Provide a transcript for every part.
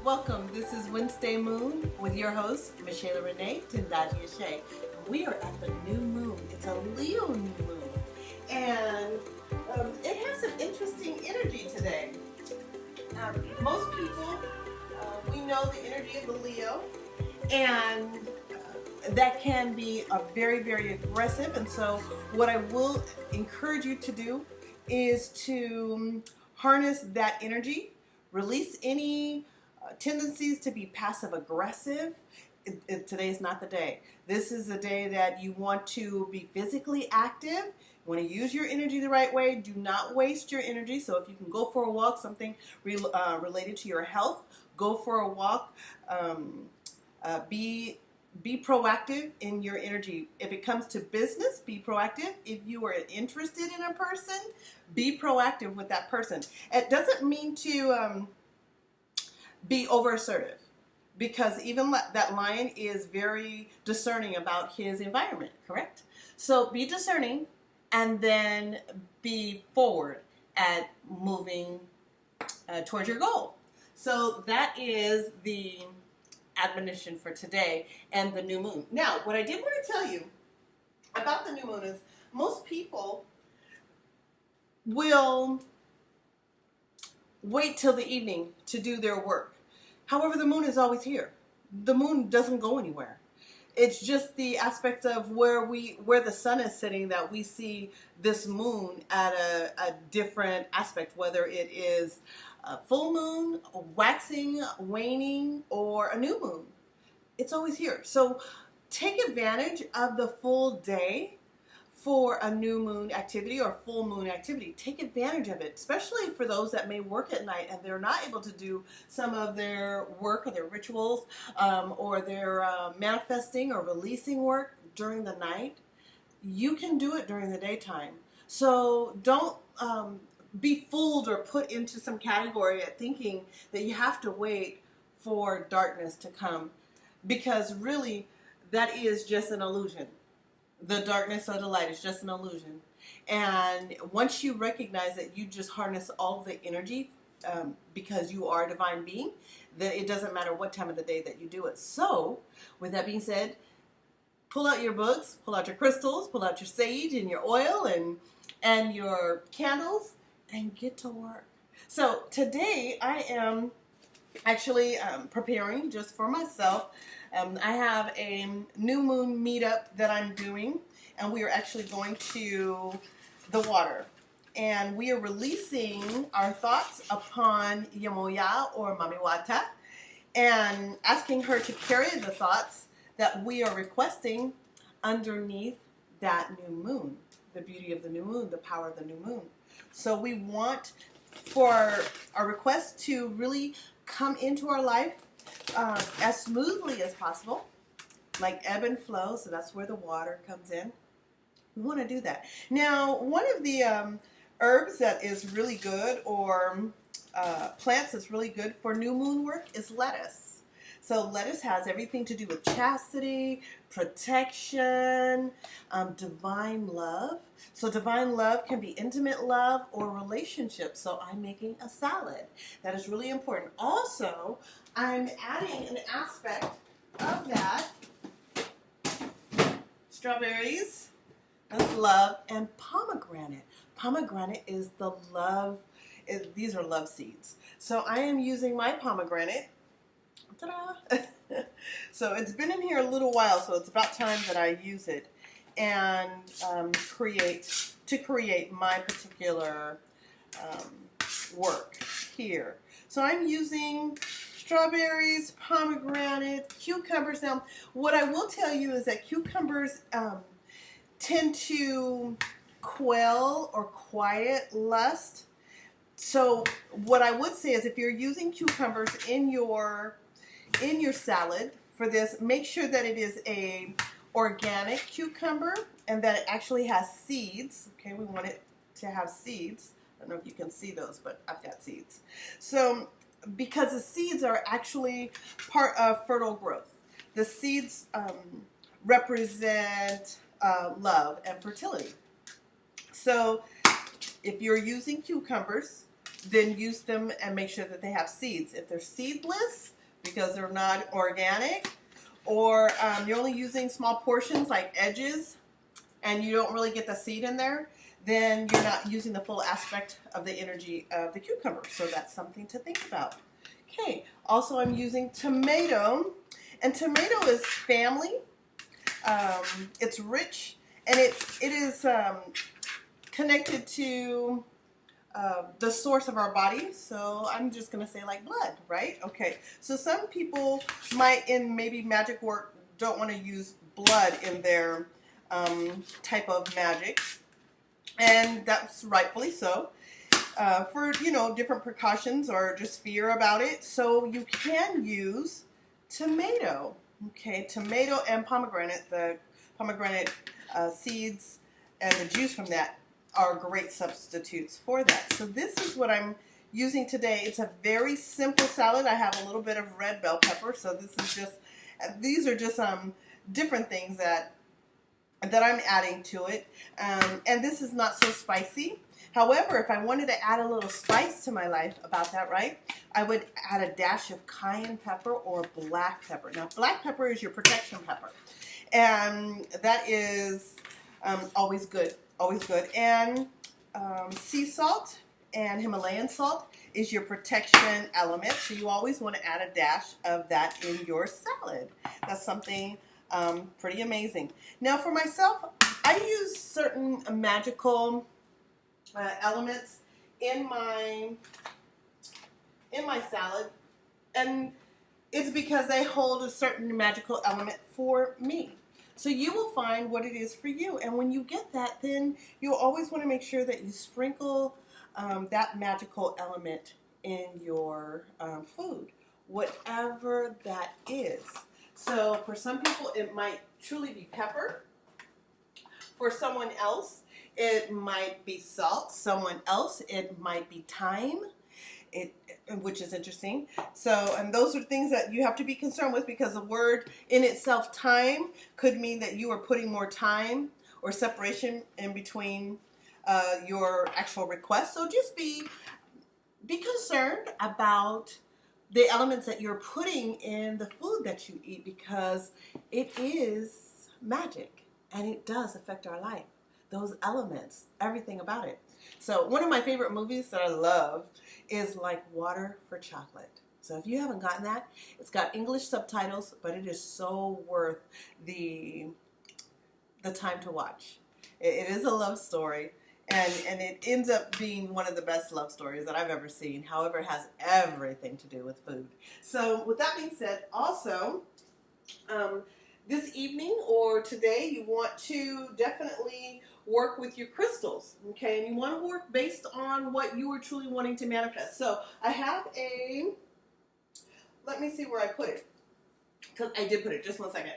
welcome. This is Wendnezday Moon with your host, Michaela Rena, Tendaji Ashe. We are at the new moon. It's a Leo new moon. And it has some interesting energy today. Most people, we know the energy of the Leo, and that can be very, very aggressive. And so what I will encourage you to do is to harness that energy, release any tendencies to be passive aggressive. Today is not the day. This is a day that you want to be physically active. You want to use your energy the right way. Do not waste your energy. So if you can go for a walk, something related to your health, go for a walk. Be proactive in your energy. If it comes to business, be proactive. If you are interested in a person, be proactive with that person. It doesn't mean to be over assertive, because even that lion is very discerning about his environment, correct? So be discerning and then be forward at moving towards your goal. So that is the admonition for today and the new moon. Now, what I did want to tell you about the new moon is most people will wait till the evening to do their work. However, the moon is always here. The moon doesn't go anywhere. It's just the aspect of where the sun is sitting that we see this moon at a different aspect, whether it is a full moon, a waxing, waning, or a new moon. It's always here. So take advantage of the full day for a new moon activity or full moon activity. Take advantage of it, especially for those that may work at night and they're not able to do some of their work or their rituals or their manifesting or releasing work during the night. You can do it during the daytime. So don't be fooled or put into some category at thinking that you have to wait for darkness to come, because really that is just an illusion. The darkness or the light is just an illusion. And once you recognize that you just harness all the energy because you are a divine being, then it doesn't matter what time of the day that you do it. So with that being said, pull out your books, pull out your crystals, pull out your sage and your oil and your candles, and get to work. So today I am actually preparing just for myself. I have a new moon meetup that I'm doing, and we are actually going to the water. And we are releasing our thoughts upon Yamoya or Mamiwata and asking her to carry the thoughts that we are requesting underneath that new moon. The beauty of the new moon, the power of the new moon. So we want for our request to really come into our life as smoothly as possible, like ebb and flow. So that's where the water comes in. We want to do that. Now, one of the herbs that is really good, or plants that's really good for new moon work, is lettuce. So lettuce has everything to do with chastity, protection, divine love. So divine love can be intimate love or relationships. So I'm making a salad. That is really important. Also, I'm adding an aspect of that. Strawberries, that's love, and pomegranate. Pomegranate is the love, these are love seeds. So I am using my pomegranate. Ta-da! So it's been in here a little while, so it's about time that I use it and create my particular work here. So I'm using strawberries, pomegranate, cucumbers. Now, what I will tell you is that cucumbers tend to quell or quiet lust. So what I would say is, if you're using cucumbers in your salad for this, make sure that it is a organic cucumber and that it actually has seeds. Okay, we want it to have seeds. I don't know if you can see those, but I've got seeds. So because the seeds are actually part of fertile growth. The seeds represent love and fertility. So if you're using cucumbers, then use them and make sure that they have seeds. If they're seedless, because they're not organic, or you're only using small portions like edges and you don't really get the seed in there, then you're not using the full aspect of the energy of the cucumber. So that's something to think about. Okay, also I'm using tomato, and tomato is family. It's rich, and it is connected to the source of our body. So I'm just going to say like blood, right? Okay, so some people might in maybe magic work don't want to use blood in their type of magic, and that's rightfully so. For, you know, different precautions or just fear about it. So you can use tomato. Okay, tomato and pomegranate. The pomegranate seeds and the juice from that are great substitutes for that. So this is what I'm using today. It's a very simple salad. I have a little bit of red bell pepper. So this is just, these are just different things that I'm adding to it. And this is not so spicy. However, if I wanted to add a little spice to my life about that, right, I would add a dash of cayenne pepper or black pepper. Now, black pepper is your protection pepper, and that is always good, always good. And sea salt and Himalayan salt is your protection element, so you always want to add a dash of that in your salad. That's something pretty amazing. Now, for myself, I use certain magical elements in my salad, and it's because they hold a certain magical element for me. So you will find what it is for you, and when you get that, then you'll always want to make sure that you sprinkle that magical element in your food, whatever that is. So for some people it might truly be pepper. For someone else it might be salt. Someone else it might be thyme, which is interesting. So, and those are things that you have to be concerned with, because the word in itself, thyme, could mean that you are putting more time or separation in between your actual request. So just be concerned about the elements that you're putting in the food that you eat, because it is magic and it does affect our life. Those elements, everything about it. So one of my favorite movies that I love is like Water for Chocolate. So if you haven't gotten that, it's got English subtitles, but it is so worth the time to watch. It is a love story, and it ends up being one of the best love stories that I've ever seen. However, it has everything to do with food. So with that being said, also, this evening or today, you want to definitely work with your crystals, okay? And you want to work based on what you are truly wanting to manifest. So I have let me see where I put it, because I did put it, just one second.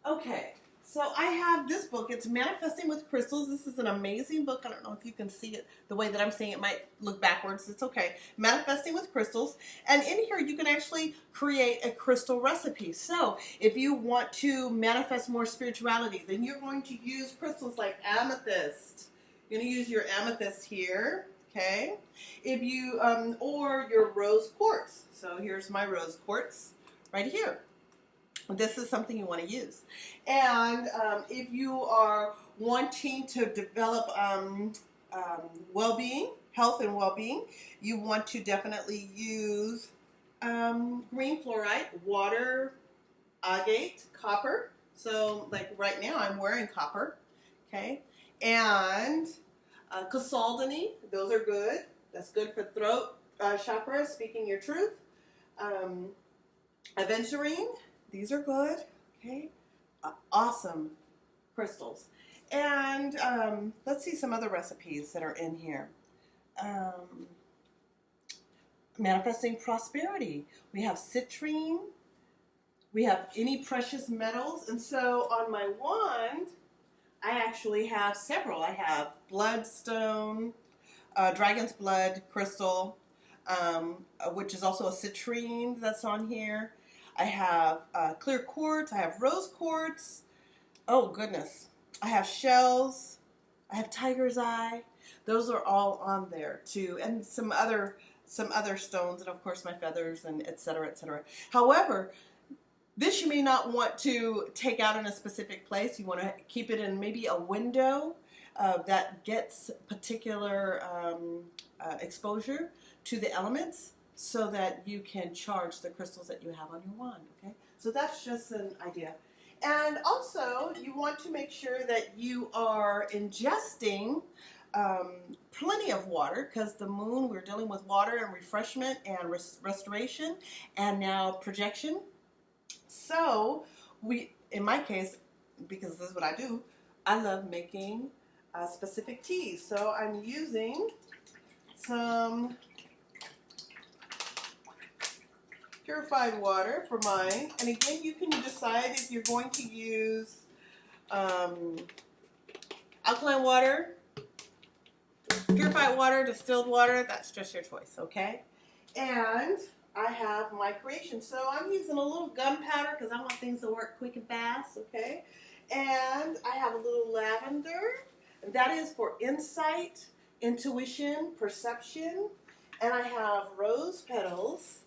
Okay, so I have this book. It's Manifesting with Crystals. This is an amazing book. I don't know if you can see it the way that I'm saying it. Might look backwards. It's okay. Manifesting with Crystals. And in here, you can actually create a crystal recipe. So if you want to manifest more spirituality, then you're going to use crystals like amethyst. You're going to use your amethyst here, okay? If you, or your rose quartz. So here's my rose quartz right here. This is something you want to use. And if you are wanting to develop well-being, health and well-being, you want to definitely use green fluorite, water, agate, copper. So like right now I'm wearing copper, okay? And chalcedony, those are good. That's good for throat chakra, speaking your truth. Aventurine. These are good, okay? Awesome crystals. And let's see some other recipes that are in here. Manifesting prosperity. We have citrine. We have any precious metals. And so on my wand, I actually have several. I have bloodstone, dragon's blood crystal, which is also a citrine that's on here. I have clear quartz. I have rose quartz. Oh, goodness. I have shells. I have tiger's eye. Those are all on there, too. And some other some other stones, and of course my feathers, and etc., etc. However, this you may not want to take out in a specific place. You want to keep it in maybe a window that gets particular exposure to the elements, so that you can charge the crystals that you have on your wand. Okay, so that's just an idea. And also, you want to make sure that you are ingesting plenty of water, because the moon, we're dealing with water and refreshment and restoration, and now projection. So in my case, because this is what I do, I love making specific teas. So I'm using some purified water for mine. And again, you can decide if you're going to use alkaline water, purified water, distilled water. That's just your choice, okay? And I have my creation. So I'm using a little gunpowder because I want things to work quick and fast, okay? And I have a little lavender. And that is for insight, intuition, perception. And I have rose petals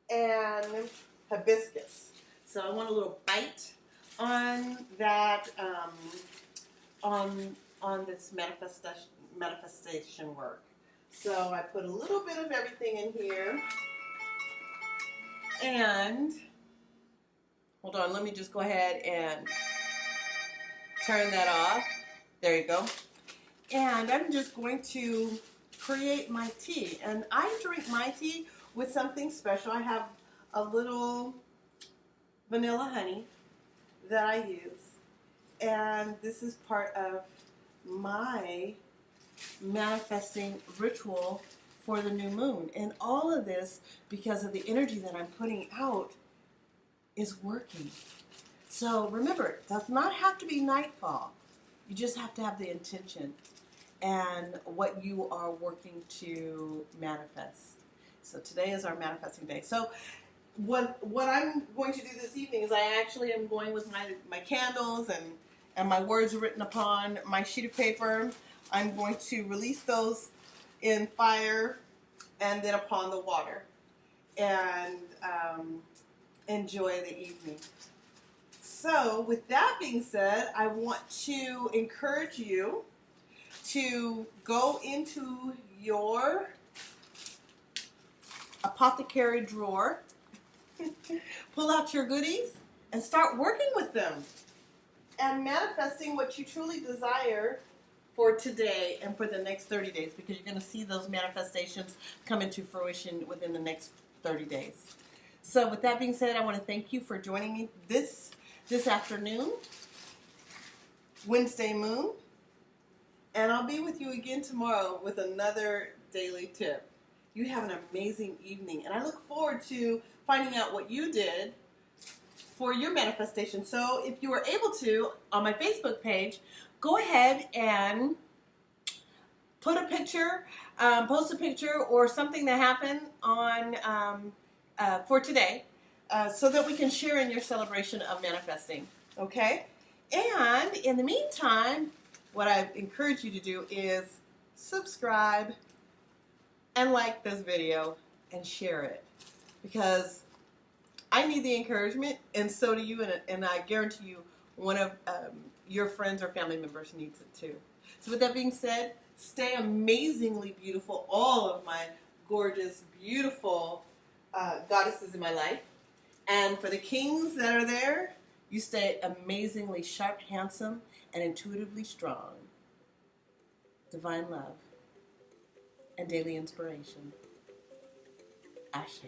and hibiscus. So I want a little bite on that, on this manifestation work. So I put a little bit of everything in here. And hold on, let me just go ahead and turn that off. There you go. And I'm just going to create my tea. And I drink my tea with something special. I have a little vanilla honey that I use. And this is part of my manifesting ritual for the new moon. And all of this, because of the energy that I'm putting out, is working. So remember, it does not have to be nightfall. You just have to have the intention and what you are working to manifest. So today is our manifesting day. So what I'm going to do this evening is I actually am going with my candles and my words written upon my sheet of paper. I'm going to release those in fire and then upon the water, and enjoy the evening. So with that being said, I want to encourage you to go into your apothecary drawer, pull out your goodies, and start working with them and manifesting what you truly desire for today and for the next 30 days, because you're going to see those manifestations come into fruition within the next 30 days. So with that being said, I want to thank you for joining me this afternoon, Wednesday Moon, and I'll be with you again tomorrow with another daily tip. You have an amazing evening, and I look forward to finding out what you did for your manifestation. So if you were able to, on my Facebook page, go ahead and put a picture, post a picture or something that happened on for today, so that we can share in your celebration of manifesting, okay? And in the meantime, what I encourage you to do is subscribe and like this video and share it, because I need the encouragement, and so do you, and I guarantee you one of your friends or family members needs it too. So with that being said, stay amazingly beautiful, all of my gorgeous, beautiful goddesses in my life. And for the kings that are there, you stay amazingly sharp, handsome, and intuitively strong. Divine love and daily inspiration. Ashe.